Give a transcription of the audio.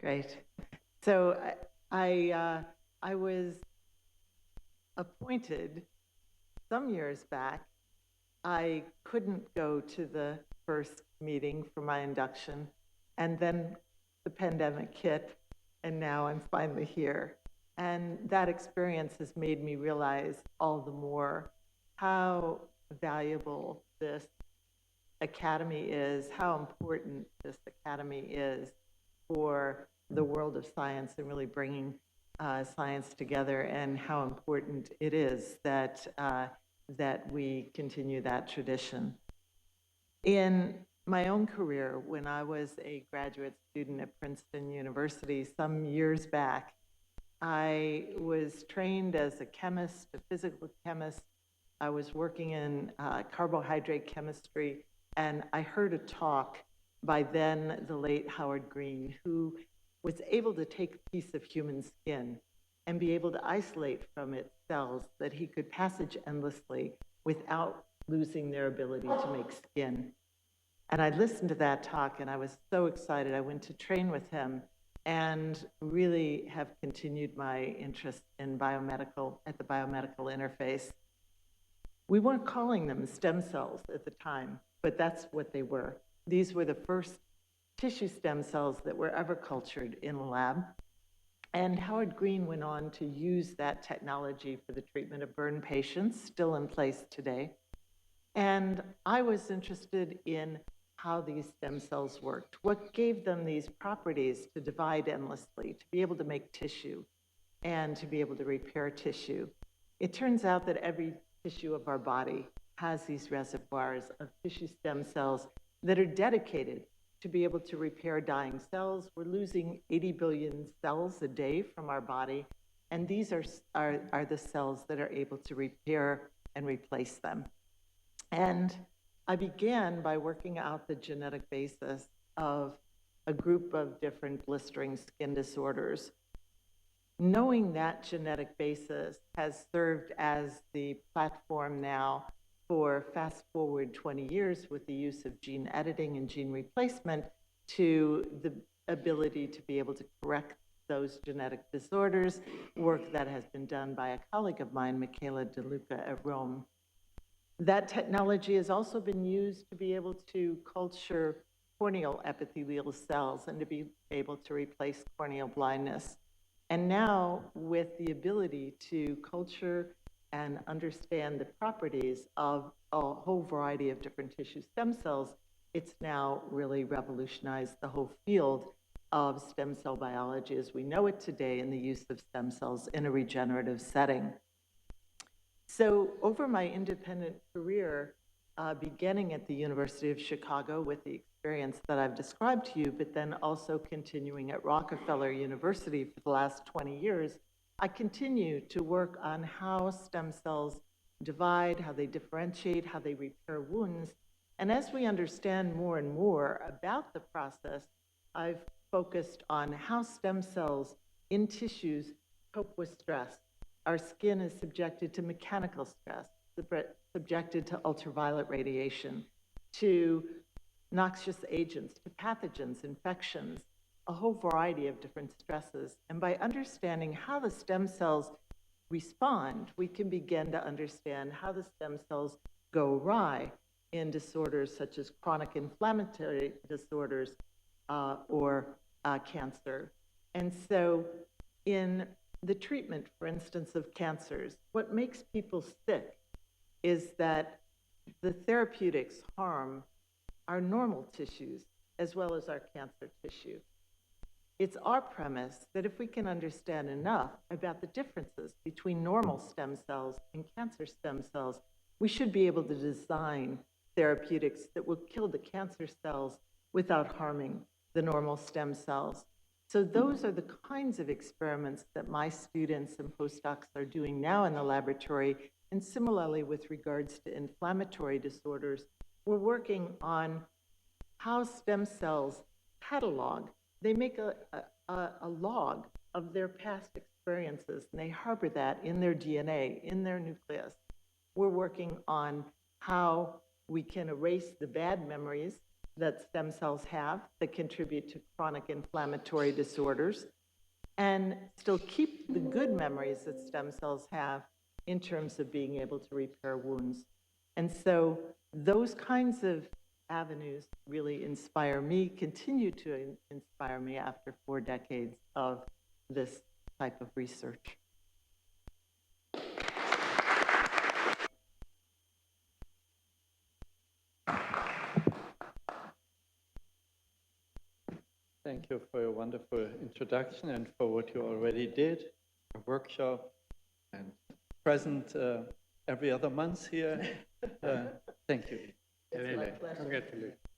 Great. So I was appointed some years back. I couldn't go to the first meeting for my induction, and then the pandemic hit, and now I'm finally here. And that experience has made me realize all the more how valuable this academy is, how important this academy is for the world of science and really bringing science together, and how important it is that we continue that tradition. In my own career, when I was a graduate student at Princeton University some years back, I was trained as a chemist, a physical chemist. I was working in carbohydrate chemistry, and I heard a talk by then the late Howard Green, who was able to take a piece of human skin and be able to isolate from it cells that he could passage endlessly without losing their ability to make skin. And I listened to that talk and I was so excited. I went to train with him and really have continued my interest in biomedical at the biomedical interface. We weren't calling them stem cells at the time, but that's what they were. These were the first tissue stem cells that were ever cultured in a lab. And Howard Green went on to use that technology for the treatment of burn patients, still in place today. And I was interested in how these stem cells worked, what gave them these properties to divide endlessly, to be able to make tissue, and to be able to repair tissue. It turns out that every tissue of our body has these reservoirs of tissue stem cells that are dedicated to be able to repair dying cells. We're losing 80 billion cells a day from our body, and these are the cells that are able to repair and replace them. And I began by working out the genetic basis of a group of different blistering skin disorders. Knowing that genetic basis has served as the platform now for fast forward 20 years with the use of gene editing and gene replacement to the ability to be able to correct those genetic disorders, work that has been done by a colleague of mine, Michela De Luca at Rome. That technology has also been used to be able to culture corneal epithelial cells and to be able to replace corneal blindness. And now, with the ability to culture and understand the properties of a whole variety of different tissue stem cells, it's now really revolutionized the whole field of stem cell biology as we know it today in the use of stem cells in a regenerative setting. So over my independent career, beginning at the University of Chicago with the experience that I've described to you, but then also continuing at Rockefeller University for the last 20 years, I continue to work on how stem cells divide, how they differentiate, how they repair wounds. And as we understand more and more about the process, I've focused on how stem cells in tissues cope with stress. Our skin is subjected to mechanical stress, subjected to ultraviolet radiation, to noxious agents, to pathogens, infections, a whole variety of different stresses. And by understanding how the stem cells respond, we can begin to understand how the stem cells go awry in disorders such as chronic inflammatory disorders or cancer. And so in the treatment, for instance, of cancers, what makes people sick is that the therapeutics harm our normal tissues as well as our cancer tissue. It's our premise that if we can understand enough about the differences between normal stem cells and cancer stem cells, we should be able to design therapeutics that will kill the cancer cells without harming the normal stem cells. So those are the kinds of experiments that my students and postdocs are doing now in the laboratory. And similarly, with regards to inflammatory disorders, we're working on how stem cells catalog. They make a log of their past experiences, and they harbor that in their DNA, in their nucleus. We're working on how we can erase the bad memories that stem cells have that contribute to chronic inflammatory disorders, and still keep the good memories that stem cells have in terms of being able to repair wounds. And so those kinds of avenues really inspire me, continue to inspire me after 4 decades of this type of research. Thank you for your wonderful introduction and for what you already did, a workshop and present every other month here. Thank you. It's my pleasure. Congratulations.